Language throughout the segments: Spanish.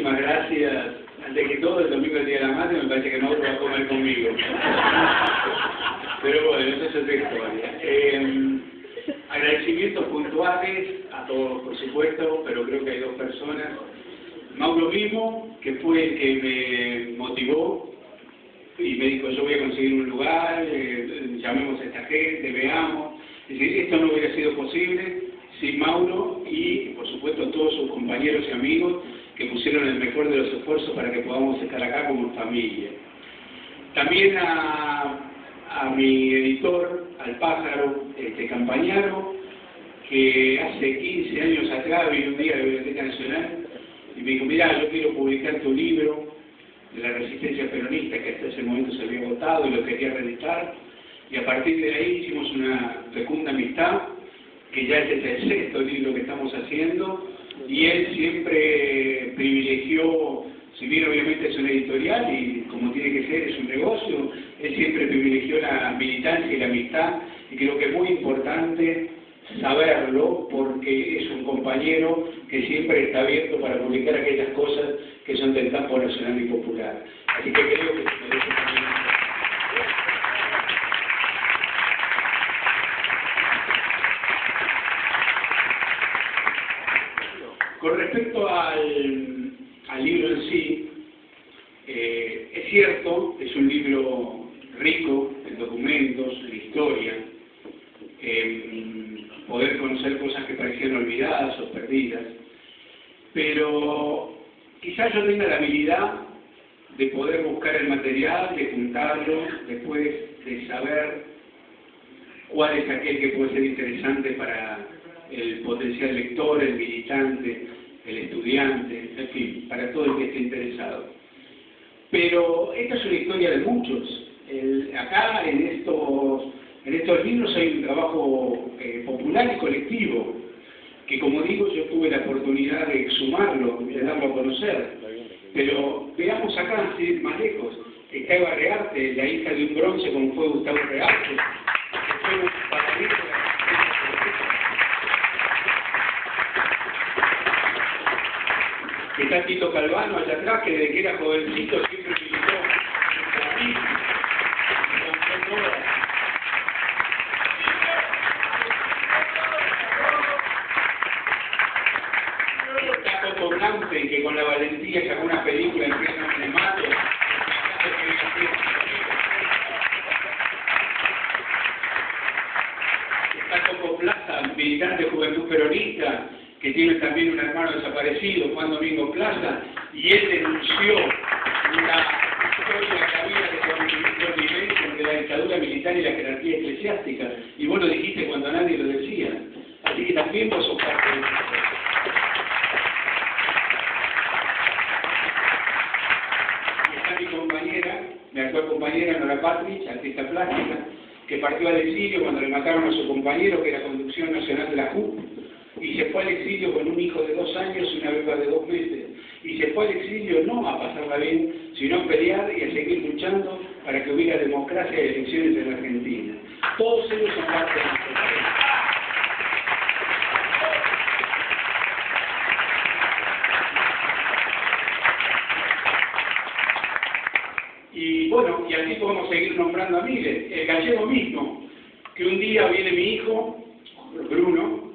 muchísimas gracias. Antes que todo, el domingo del Día de la Madre me parece que Mauro va a comer conmigo. Pero bueno, esa es otra historia. Agradecimientos puntuales a todos, por supuesto, pero creo que hay dos personas. Mauro mismo, que fue el que me motivó y me dijo, yo voy a conseguir un lugar, llamemos a esta gente, veamos. Es decir, esto no hubiera sido posible sin Mauro y, por supuesto, todos sus compañeros y amigos que pusieron el mejor de los esfuerzos para que podamos estar acá como familia. También a mi editor, al Pájaro, Campañaro, que hace 15 años atrás vino un día a la Biblioteca Nacional y me dijo, mirá, yo quiero publicar tu libro de la resistencia peronista, que hasta ese momento se había agotado y lo quería reeditar, y a partir de ahí hicimos una fecunda amistad, que ya este es el sexto libro que estamos haciendo, y él siempre privilegió, si bien obviamente es una editorial y como tiene que ser, es un negocio, él siempre privilegió la militancia y la amistad, y creo que es muy importante saberlo porque es un compañero que siempre está abierto para publicar aquellas cosas que son del campo nacional y popular. Así que creo que se merece también. Con respecto al libro en sí, es cierto, es un libro rico en documentos, en historia, poder conocer cosas que parecían olvidadas o perdidas, pero quizás yo tenga la habilidad de poder buscar el material, de juntarlo, después de saber cuál es aquel que puede ser interesante para el potencial lector, el militante, el estudiante, en fin, para todo el que esté interesado. Pero esta es una historia de muchos. Acá en estos libros hay un trabajo popular y colectivo, que como digo, yo tuve la oportunidad de exhumarlo, de darlo a conocer. Pero veamos acá, sin ir más lejos, está Eva Rearte, la hija de un bronce como fue Gustavo Rearte, que fue un pajarito de la está Tito Calvano allá atrás, que desde que era jovencito siempre militó en mí. Está Coco Blanco, que con la valentía sacó una película en pleno cinemato. Está Coco Plaza, militante de Juventud Peronista, que tiene también un hermano desaparecido, Juan Domingo Plaza, y él denunció una historia que había de convivencia entre la dictadura militar y la jerarquía eclesiástica, y vos lo dijiste cuando nadie lo decía, así que también vos sos parte de eso. Y está mi compañera, mi actual compañera Nora Patrich, artista plástica, que partió al exilio cuando le mataron a su compañero, que era Conducción Nacional de la JUP, y se fue al exilio con un hijo de 2 años y una beba de 2 meses. Y se fue al exilio no a pasarla bien, sino a pelear y a seguir luchando para que hubiera democracia y elecciones en la Argentina. Todos ellos son parte de nuestro país. Y bueno, y así podemos seguir nombrando a miles. El gallego mismo, que un día viene mi hijo, Bruno,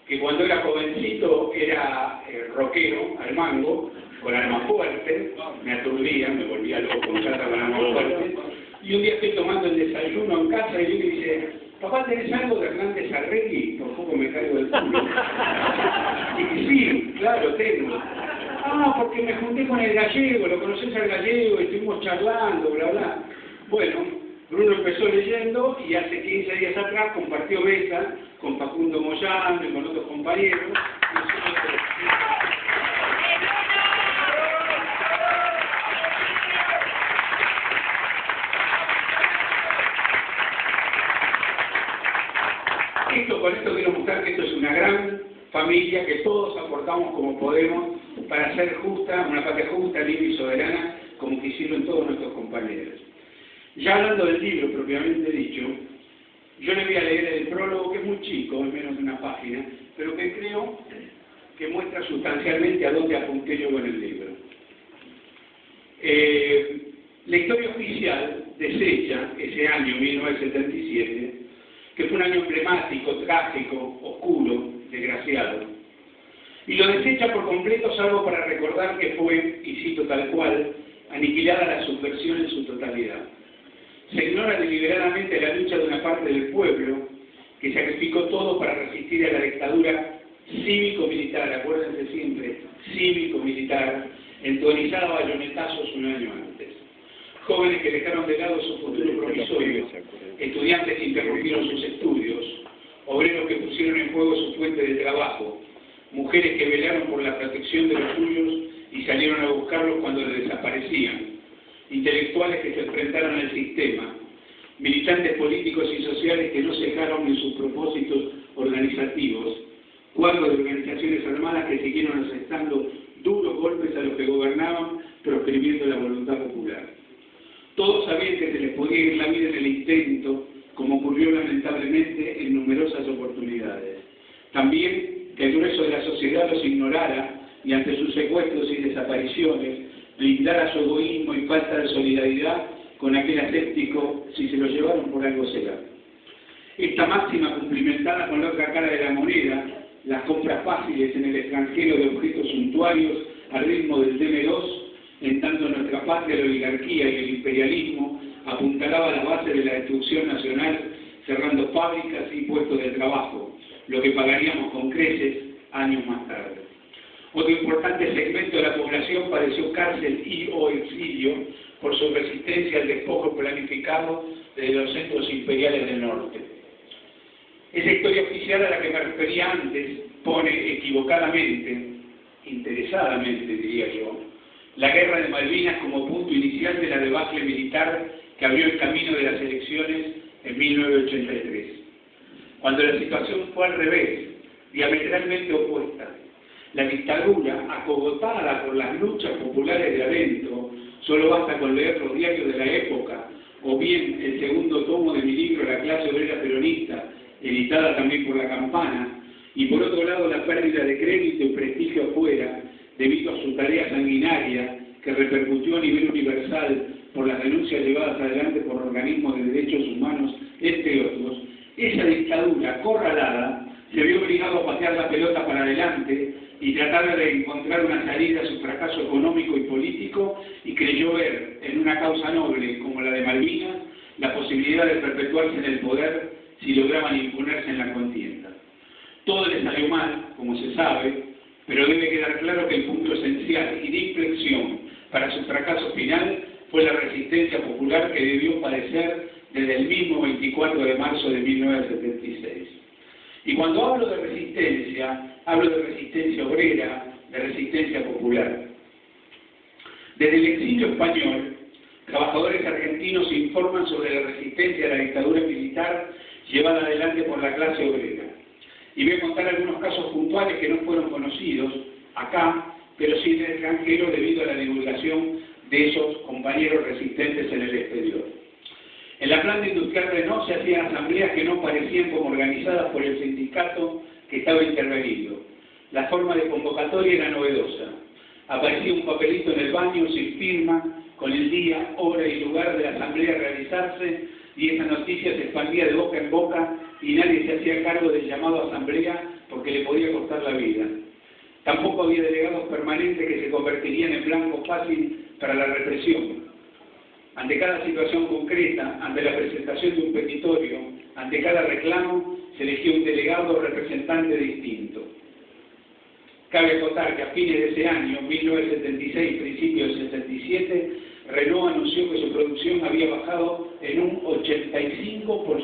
que cuando era jovencito era rockero al mango, con alma fuerte, me aturdía, me volvía loco con chata con alma fuerte, y un día estoy tomando el desayuno en casa y él me dice, papá, ¿tenés algo de Hernández Arregui? Por poco me caigo del culo. Y sí, claro, tengo. Ah, porque me junté con el gallego, lo conoces al gallego, estuvimos charlando, bla, bla. Bueno, Bruno empezó leyendo y hace 15 días atrás compartió mesa con Facundo Moyano y con otros compañeros. Con esto quiero mostrar que esto es una gran familia, que todos aportamos como podemos para hacer justa, una patria justa, libre y soberana, como quisieron todos nuestros compañeros. Ya hablando del libro propiamente dicho, yo le voy a leer el prólogo, que es muy chico, es menos de una página, pero que creo que muestra sustancialmente a dónde apunté yo con el libro. La historia oficial desecha ese año 1977, que fue un año emblemático, trágico, oscuro, desgraciado, y lo desecha por completo, salvo para recordar que fue, y cito tal cual, aniquilada la subversión en su totalidad. Se ignora deliberadamente la lucha de una parte del pueblo que sacrificó todo para resistir a la dictadura cívico-militar, acuérdense siempre, cívico-militar, entonizada a bayonetazos un año antes. Jóvenes que dejaron de lado su futuro provisorio, estudiantes que interrumpieron sus estudios, obreros que pusieron en juego su fuente de trabajo, mujeres que velaron por la protección de los suyos y salieron a buscarlos cuando les desaparecían, intelectuales que se enfrentaron al sistema, militantes políticos y sociales que no cejaron en sus propósitos organizativos, cuadros de organizaciones armadas que siguieron asestando duros golpes a los que gobernaban, proscribiendo la voluntad popular. Todos sabían que se les podía ir la vida en el intento, como ocurrió lamentablemente en numerosas oportunidades. También que el grueso de la sociedad los ignorara y ante sus secuestros y desapariciones blindara su egoísmo y falta de solidaridad con aquel aséptico, si se lo llevaron por algo será. Esta máxima cumplimentada con la otra cara de la moneda, las compras fáciles en el extranjero de objetos suntuarios al ritmo del DM2, en tanto nuestra patria, la oligarquía y el imperialismo apuntalaba la base de la destrucción nacional, cerrando fábricas y puestos de trabajo, lo que pagaríamos con creces años más tarde. Otro importante segmento de la población padeció cárcel y o exilio por su resistencia al despojo planificado de los centros imperiales del norte. Esa historia oficial a la que me refería antes pone equivocadamente, interesadamente diría yo, la guerra de Malvinas como punto inicial de la debacle militar que abrió el camino de las elecciones en 1983. Cuando la situación fue al revés, diametralmente opuesta, la dictadura, acogotada por las luchas populares de adentro, solo basta con leer los diarios de la época, o bien el segundo tomo de mi libro La clase obrera peronista, editada también por La Campana, y por otro lado la pérdida de crédito y prestigio afuera, debido a su tarea sanguinaria, que repercutió a nivel universal por las denuncias llevadas adelante por organismos de derechos humanos, entre otros, esa dictadura acorralada se vio obligado a patear la pelota para adelante y tratar de encontrar una salida a su fracaso económico y político, y creyó ver en una causa noble como la de Malvinas la posibilidad de perpetuarse en el poder si lograban imponerse en la contienda. Todo le salió mal, como se sabe, pero debe quedar claro que el punto esencial y de inflexión para su fracaso final fue la resistencia popular que debió padecer desde el mismo 24 de marzo de 1976. Y cuando hablo de resistencia obrera, de resistencia popular. Desde el exilio español, trabajadores argentinos informan sobre la resistencia a la dictadura militar llevada adelante por la clase obrera. Y voy a contar algunos casos puntuales que no fueron conocidos acá, pero sí en el extranjero debido a la divulgación de esos compañeros resistentes en el exterior. En la planta industrial Renault se hacían asambleas que no parecían como organizadas por el sindicato que estaba intervenido. La forma de convocatoria era novedosa. Aparecía un papelito en el baño sin firma, con el día, hora y lugar de la asamblea a realizarse, y esa noticia se expandía de boca en boca y nadie se hacía cargo del llamado a asamblea porque le podía costar la vida. Tampoco había delegados permanentes que se convertirían en blanco fácil para la represión. Ante cada situación concreta, ante la presentación de un petitorio, ante cada reclamo, se elegía un delegado o representante distinto. Cabe acotar que a fines de ese año, 1976, principios del 77, Renault anunció que su producción había bajado en un 85%.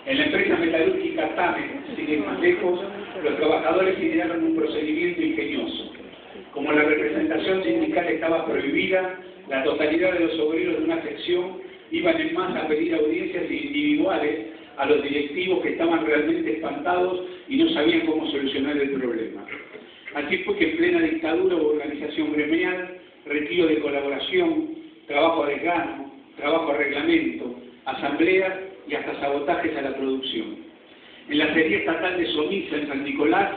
En la empresa metalúrgica TAME, sin ir más lejos, los trabajadores idearon un procedimiento ingenioso. Como la representación sindical estaba prohibida, la totalidad de los obreros de una sección iban en masa a pedir audiencias individuales a los directivos que estaban realmente espantados y no sabían cómo solucionar el problema. Así fue que en plena dictadura hubo organización gremial, retiro de colaboración, trabajo a desgano, trabajo a reglamento, asambleas y hasta sabotajes a la producción. En la acería estatal de Somisa, en San Nicolás,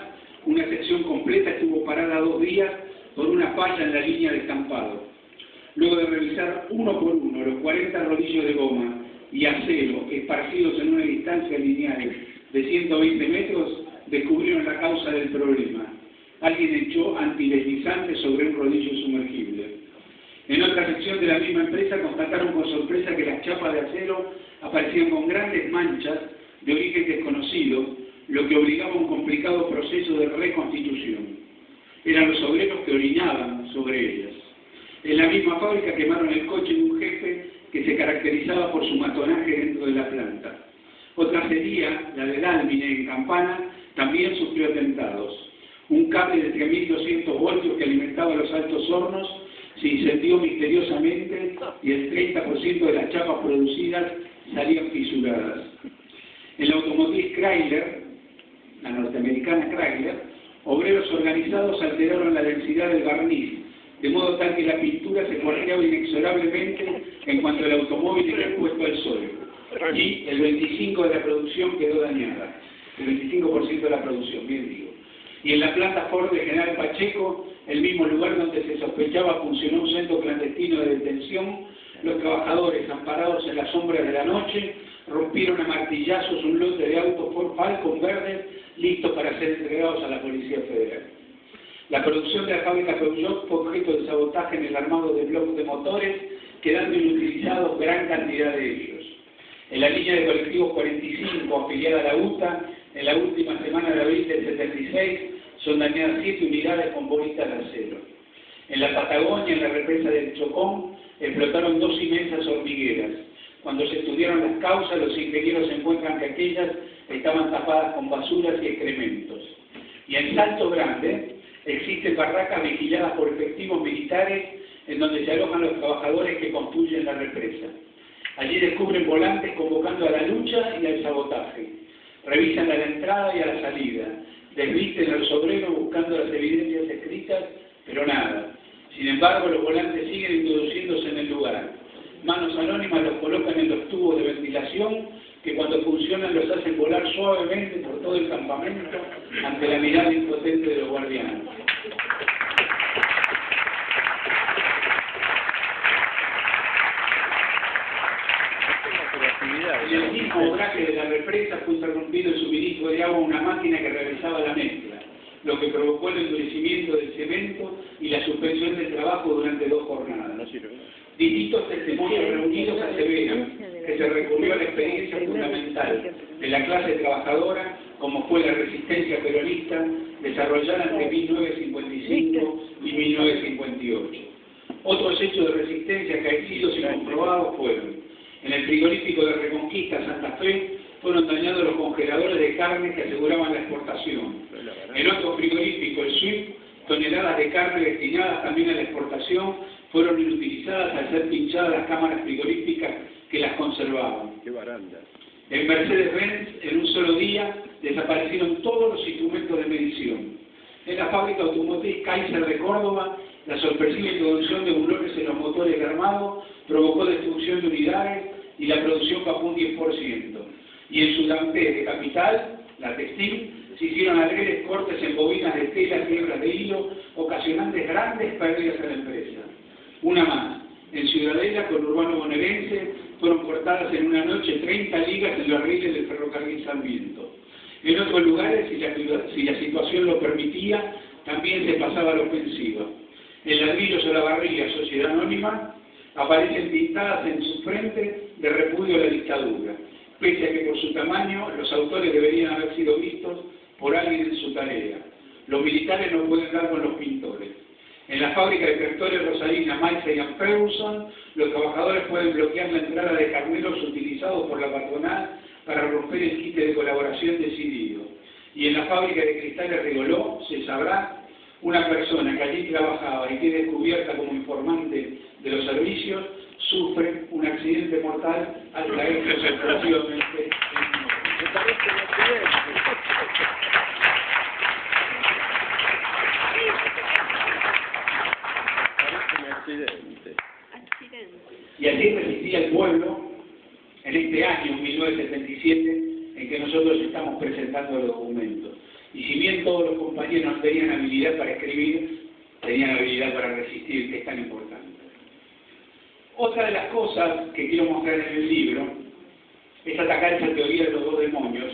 una sección completa estuvo parada 2 días por una falla en la línea de estampado. Luego de revisar uno por uno los 40 rodillos de goma y acero esparcidos en una distancia lineal de 120 metros, descubrieron la causa del problema. Alguien echó antideslizante sobre un rodillo sumergible. En otra sección de la misma empresa constataron con sorpresa que las chapas de acero aparecían con grandes manchas de origen desconocido, lo que obligaba a un complicado proceso de reconstitución. Eran los obreros que orinaban sobre ellas. En la misma fábrica quemaron el coche de un jefe que se caracterizaba por su matonaje dentro de la planta. Otra acería, la de Dálmine en Campana, también sufrió atentados. Un cable de 3.200 voltios que alimentaba los altos hornos se incendió misteriosamente y el 30% de las chapas producidas salían fisuradas. En la automotriz Chrysler, la norteamericana Chrysler, obreros organizados alteraron la densidad del barniz, de modo tal que la pintura se cuarteaba inexorablemente en cuanto el automóvil era expuesto al sol. Y el 25% de la producción quedó dañada. El 25% de la producción, bien digo. Y en la planta Ford de General Pacheco, el mismo lugar donde se sospechaba funcionó un centro clandestino de detención, los trabajadores, amparados en las sombras de la noche, rompieron a martillazos un lote de autos Ford Falcon verdes listos para ser entregados a la Policía Federal. La producción de la fábrica Peugeot fue objeto de sabotaje en el armado de bloques de motores, quedando inutilizados gran cantidad de ellos. En la línea de colectivos 45, afiliada a la UTA, en la última semana de abril del 76, son dañadas 7 unidades con bolitas de acero. En la Patagonia, en la represa del Chocón, explotaron 2 inmensas hormigueras. Cuando se estudiaron las causas, los ingenieros encuentran que aquellas estaban tapadas con basuras y excrementos. Y en Salto Grande existen barracas vigiladas por efectivos militares en donde se alojan los trabajadores que construyen la represa. Allí descubren volantes convocando a la lucha y al sabotaje. Revisan a la entrada y a la salida. Desvisten a los obreros buscando las evidencias escritas, pero nada. Sin embargo, los volantes siguen introduciéndose en el lugar. Manos anónimas los colocan en los tubos de ventilación que cuando funcionan los hacen volar suavemente por todo el campamento ante la mirada impotente de los guardianes. En el mismo braje de la represa fue interrumpido el suministro de agua a una máquina que realizaba la mezcla, lo que provocó el endurecimiento del cemento y la suspensión del trabajo durante 2 jornadas. Distintos testimonios reunidos aseveran que se recurrió a la experiencia fundamental de la clase trabajadora, como fue la resistencia peronista, desarrollada entre 1955 y 1958. Otros hechos de resistencia acaecidos y comprobados fueron: en el frigorífico de Reconquista Santa Fe fueron dañados los congeladores de carne que aseguraban la exportación. En otro frigorífico, el Swift, toneladas de carne destinadas también a la exportación fueron inutilizadas al ser pinchadas las cámaras frigoríficas que las conservaban. ¡Qué baranda! En Mercedes-Benz, en un solo día, desaparecieron todos los instrumentos de medición. En la fábrica automotriz Kaiser de Córdoba, la sorpresiva introducción de bulones en los motores armados provocó destrucción de unidades y la producción bajó un 10%. Y en Sudampe de Capital, la textil, se hicieron adredes cortes en bobinas de tela y hebras de hilo, ocasionando grandes pérdidas a la empresa. Una más. En Ciudadela, conurbano bonaerense, fueron cortadas en una noche 30 ligas en los rieles del ferrocarril Sarmiento. En otros lugares, si la situación lo permitía, también se pasaba a la ofensiva. En Ladrillos Olavarría, Sociedad Anónima, aparecen pintadas en su frente de repudio a la dictadura, pese a que por su tamaño los autores deberían haber sido vistos por alguien en su tarea. Los militares no pueden dar con los pintores. En la fábrica de tractores Rosalina, Maisa y Ferguson, los trabajadores pueden bloquear la entrada de carneros utilizados por la patronal para romper el quite de colaboración decidido. Y en la fábrica de cristales Rigoló, se sabrá, una persona que allí trabajaba y quede descubierta como informante de los servicios, sufre un accidente mortal al caer sorpresivamente en Y así resistía el pueblo en este año, 1977, en que nosotros estamos presentando los documentos. Y si bien todos los compañeros no tenían habilidad para escribir, tenían habilidad para resistir, que es tan importante. Otra de las cosas que quiero mostrar en el libro es atacar esa teoría de los dos demonios,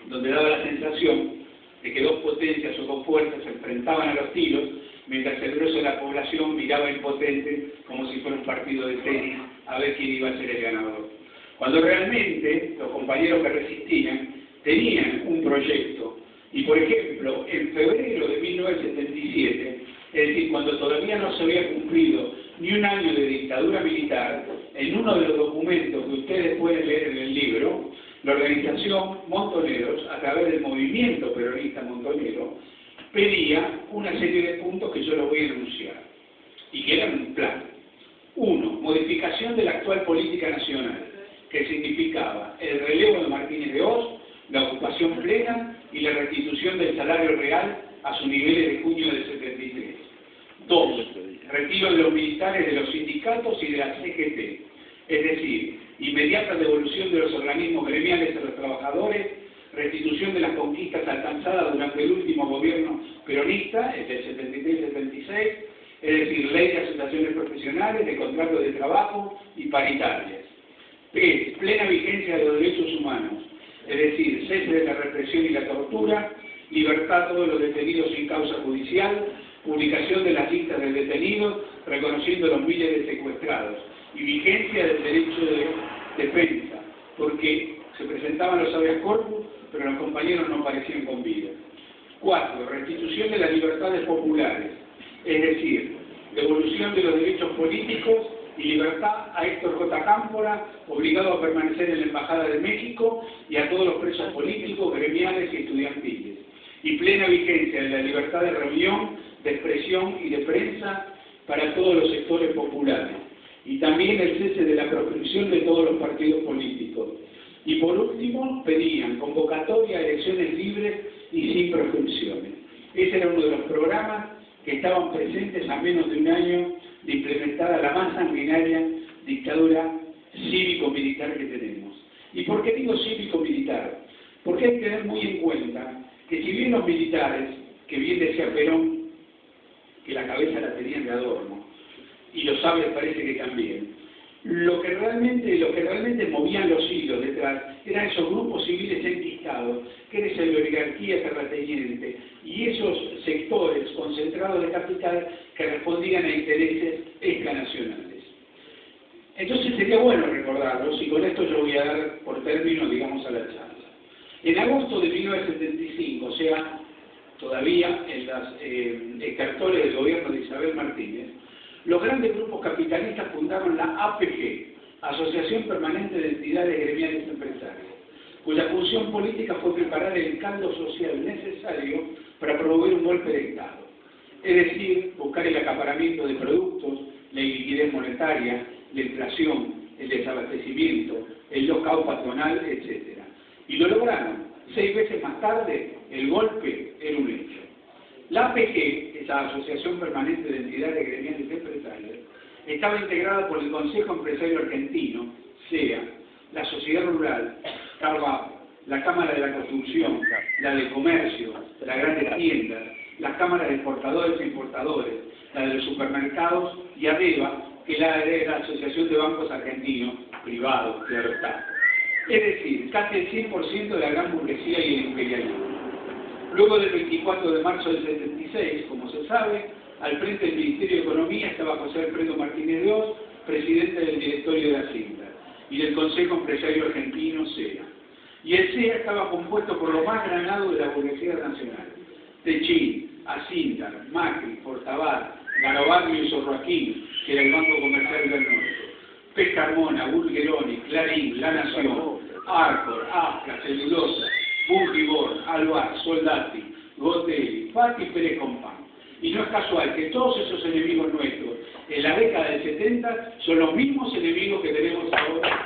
donde daba la sensación de que dos potencias o dos fuerzas se enfrentaban a los tiros, mientras el grueso de la población miraba impotente como si fuera un partido de tenis a ver quién iba a ser el ganador. Cuando realmente los compañeros que resistían tenían un proyecto. Y por ejemplo, en febrero de 1977, es decir, cuando todavía no se había cumplido ni un año de dictadura militar, en uno de los documentos que ustedes pueden leer en el libro, la organización Montoneros, a través del movimiento peronista montonero, pedía una serie de puntos que yo los voy a enunciar, y que eran un plan. 1. Modificación de la actual política nacional, que significaba el relevo de Martínez de Oz, la ocupación plena y la restitución del salario real a sus niveles de junio del 73. 2. Retiro de los militares de los sindicatos y de la CGT, es decir, inmediata devolución de los organismos gremiales a los trabajadores, restitución de las conquistas alcanzadas durante el último gobierno peronista, el del 73-76, es decir, ley de asociaciones profesionales, de contratos de trabajo y paritarias. 3. Plena vigencia de los derechos humanos, es decir, cese de la represión y la tortura, libertad a todos los detenidos sin causa judicial, publicación de las listas de detenidos, reconociendo los miles de secuestrados, y vigencia del derecho de defensa, porque se presentaban los habeas corpus, pero los compañeros no aparecían con vida. 4. Restitución de las libertades populares, es decir, devolución de los derechos políticos y libertad a Héctor J. Cámpora, obligado a permanecer en la Embajada de México, y a todos los presos políticos, gremiales y estudiantiles. Y plena vigencia de la libertad de reunión, de expresión y de prensa para todos los sectores populares. Y también el cese de la proscripción de todos los partidos políticos. Y por último, pedían convocatoria a elecciones libres y sin proscripciones. Ese era uno de los programas que estaban presentes a menos de un año de implementada la más sanguinaria dictadura cívico-militar que tenemos. ¿Y por qué digo cívico-militar? Porque hay que tener muy en cuenta que si bien los militares, que bien decía Perón, que la cabeza la tenían de adorno, y los sabios parece que también, lo que realmente movían los hilos detrás eran esos grupos civiles enquistados, que era esa oligarquía terrateniente, y esos sectores concentrados de capital que respondían a intereses extranacionales. Entonces sería bueno recordarlos, y con esto yo voy a dar por término, digamos, a la charla. En agosto de 1975, o sea, todavía en las estertores del gobierno de Isabel Martínez, los grandes grupos capitalistas fundaron la APG, Asociación Permanente de Entidades Gremiales Empresarias, cuya función política fue preparar el caldo social necesario para promover un golpe de Estado. Es decir, buscar el acaparamiento de productos, la iliquidez monetaria, la inflación, el desabastecimiento, el lockout patronal, etc. Y lo lograron. 6 veces más tarde, el golpe era un hecho. La APG, esa Asociación Permanente de Entidades Gremiales Empresarias, estaba integrada por el Consejo Empresario Argentino, SEA, la Sociedad Rural, Trabajo, la Cámara de la Construcción, la de Comercio, las grandes tiendas, las cámaras de exportadores e importadores, la de los supermercados y ADEBA, que es la Asociación de Bancos Argentinos, privados, claro está. Es decir, casi el 100% de la gran burguesía y el imperialismo. Luego del 24 de marzo del 76, como se sabe, al frente del Ministerio de Economía estaba José Alfredo Martínez de Oz, presidente del directorio de Hacienda, y del Consejo Empresario Argentino, SEA. Y el SEA estaba compuesto por lo más granado de la burguesía nacional: Techín, Asindar, Macri, Fortabat, Garobarrio y Sorroaquín, que era el Banco Comercial del Norte, Pescarmona, Bulgeroni, Clarín, La Nación, Arcor, Asca, Celulosa, Bungibor, Alvar, Soldati, Gotelli, Fati y Pérez Compán. Y no es casual que todos esos enemigos nuestros en la década del 70 son los mismos enemigos que tenemos ahora.